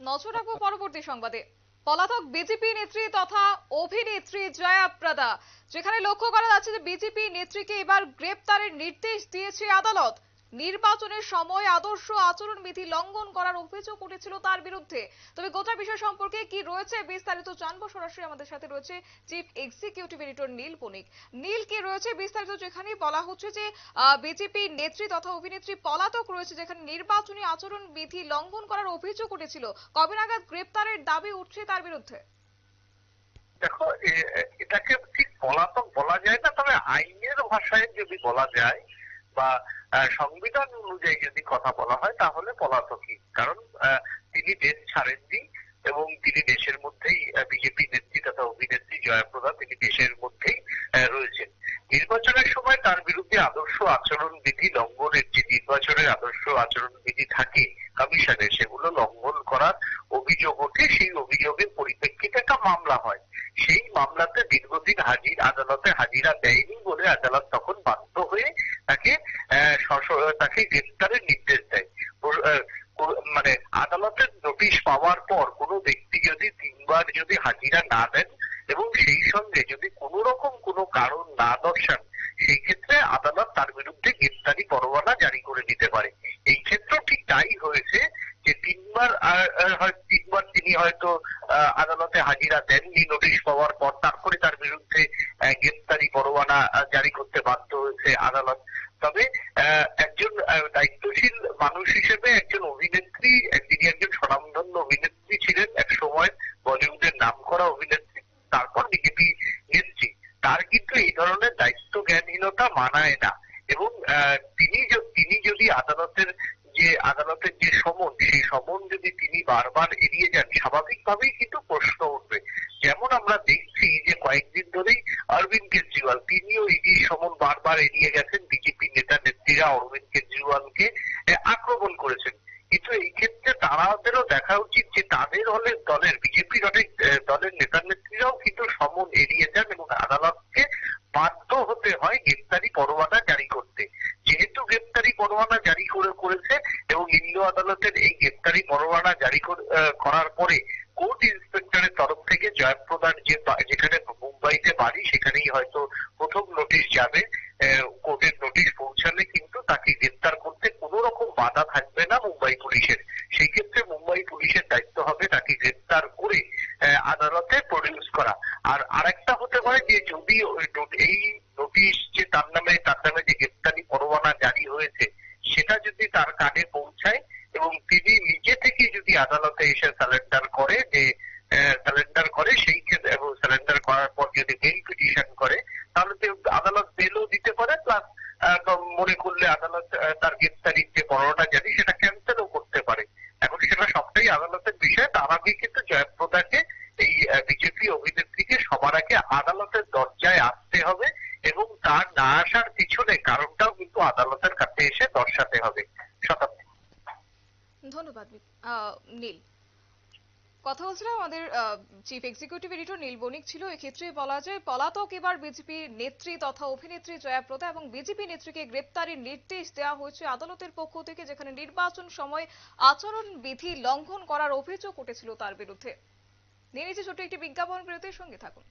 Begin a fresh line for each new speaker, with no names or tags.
নজর রাখবো পরবর্তী সংবাদে। পলাতক বিজেপি নেত্রী তথা অভিনেত্রী জয়া প্রদা, যেখানে লক্ষ্য করা যাচ্ছে যে বিজেপি নেত্রীকে এবার গ্রেপ্তারের নির্দেশ দিয়েছে আদালত। নির্বাচনের সময় আদর্শ আচরণবিধি লঙ্ঘন করার অভিযোগ উঠেছিল তার বিরুদ্ধে। তবে গোটা বিষয় সম্পর্কে কি রয়েছে বিস্তারিত জানবো। সরাসরি আমাদের সাথে রয়েছে চিফ এক্সিকিউটিভ এডিটর নীল বণিক। নীল, কি রয়েছে বিস্তারিত? যেখানে বলা হচ্ছে যে বিজেপি নেত্রী তথা অভিনেত্রী পলাতক রয়েছে, যেখানে নির্বাচনী আচরণ বিধি লঙ্ঘন করার অভিযোগ উঠেছিল, কবে নাগাদ গ্রেপ্তারের দাবি উঠছে তার বিরুদ্ধে?
দেখো, এটাকে ঠিক পলাতক বলা যায় না, তবে আইনের ভাষায় যদি বলা যায় বা সংবিধান অনুযায়ী যদি কথা বলা হয় তাহলে পলাতকই। কারণ তিনি দেশ ছাড়েননি এবং তিনি দেশের মধ্যেই, বিজেপি নেত্রী তথা অভিনেত্রী জয়া প্রদা তিনি দেশের মধ্যেই রয়েছেন। নির্বাচনের সময় তার বিরুদ্ধে আদর্শ আচরণ বিধি লঙ্ঘনের, যে নির্বাচনের আদর্শ আচরণ বিধি থাকে কমিশনের, সেগুলো লঙ্ঘন করার অভিযোগ ওঠে। সেই অভিযোগের পরিপ্রেক্ষিতে একটা মামলা হয়। সেই মামলাতে দীর্ঘদিন আদালতে হাজিরা দেয়নি বলে আদালত তখন বাধ্য হয়ে তাকে তাকে গ্রেফতারের নির্দেশ দেয়। মানে আদালতের নোটিশ পাওয়ার পর কোনো ব্যক্তি যদি 3বার যদি হাজিরা না দেন এবং সেই সঙ্গে যদি কোনো রকম কোনো কারণ না দর্শান, সেই ক্ষেত্রে আদালত তার বিরুদ্ধে গ্রেফতারি পরোয়ানা জারি করে দিতে পারে। এই ক্ষেত্রেও ঠিক তাই হয়েছে যে 3বার তিনি হয়তো আদালতে হাজিরা দেননি নোটিশ পাওয়ার পর, তারপরে তার বিরুদ্ধে গ্রেফতারি পরোয়ানা জারি করতে বাধ্য হয়েছে আদালত। তবে একজন দায়িত্বশীল মানুষ হিসেবে একজন অভিনেত্রী, তিনি একজন স্বনামধন্য অভিনেত্রী ছিলেন, এক সময় বলিউডের নামকরা অভিনেত্রী, তারপর বিজেপি নেত্রী। তার কিন্তু এই ধরনের দায়িত্ব জ্ঞানহীনতা মানায় না। এবং তিনি যদি আদালতের যে সমন, সেই সমন যদি তিনি বারবার এড়িয়ে যান, স্বাভাবিকভাবেই কিন্তু প্রশ্ন উঠবে। যেমন আমরা দেখছি যে কয়েকদিন ধরেই অরবিন্দ কেজরিওয়াল, তিনিও ইডি সমন বারবার এড়িয়ে গেছেন। বিজেপি নেতা নেত্রীরা অরবিন্দ কেজরিওয়ালকে আক্রমণ করেছেন। কিন্তু এই ক্ষেত্রে তাদেরও দেখা উচিত যে তাদের দলের বিজেপির অনেক দলের নেতা নেত্রীরাও কিন্তু সমন এড়িয়ে যান এবং আদালতকে বাধ্য হতে হয় গ্রেফতারি পরোয়ানা জারি করতে। যেহেতু গ্রেফতারি পরোয়ানা জারি করেছে এবং নিম্ন আদালতের এই গ্রেফতারি পরোয়ানা জারি করার পরে কোর্ট ইন্সপেক্টরের তরফ থেকে জয়প্রদার যেখানে মুম্বাইতে বাড়ি, সেখানেই হয়তো প্রথম নোটিশ যাবে। কোর্টের নোটিশ পৌঁছালে কিন্তু তাকে গ্রেফতার করতে কোনো রকম বাধা থাকবে না মুম্বাই পুলিশের। সেই ক্ষেত্রে মুম্বাই পুলিশের দায়িত্ব হবে তাকে গ্রেফতার করে আদালতে প্রডিউস করা। আর আরেকটা হতে পারে যে যদি এই নোটিশ যে তার নামে যে গ্রেফতারি পরোয়ানা জারি হয়েছে সেটা যদি তার কানে পৌঁছায় এবং তিনি নিজে থেকে যদি আদালতে এসে সারেন্ডার করে সেই ক্ষেত্রে, এবং সারেন্ডার করার পর যদি বেল পিটিশন করে, তাহলে আদালত বেলও দিতে পারে, প্লাস মনে করলে আদালত তার গ্রেফতারির যে পরোয়ানা জারি সেটা ক্যান্সেলও করতে পারে। এখন সেটা সবটাই আদালতের বিষয়। তার আগে কিন্তু জয়প্রদাকে, এই বিজেপি অভিনেত্রীকে সবার আগে আদালতের দরজায় আসতে হবে এবং তার না আসার পিছনে কারণটাও কিন্তু আদালতের কাছে এসে দর্শাতে হবে। শতাব্দী।
ধন্যবাদ নীল। কথা বলছিলাম আমাদের চিফ এক্সিকিউটিভ এডিটর নীল বণিক ছিল। এক্ষেত্রে বলা যায় পলাতক এবার বিজেপি নেত্রী তথা অভিনেত্রী জয়া প্রদা, এবং বিজেপি নেত্রীকে গ্রেপ্তারের নির্দেশ দেওয়া হয়েছে আদালতের পক্ষ থেকে, যেখানে নির্বাচন সময় আচরণ বিধি লঙ্ঘন করার অভিযোগ উঠেছিল তার বিরুদ্ধে। নিয়ে নিচ্ছে ছোট্ট একটি বিজ্ঞাপন বিরতির, সঙ্গে থাকুন।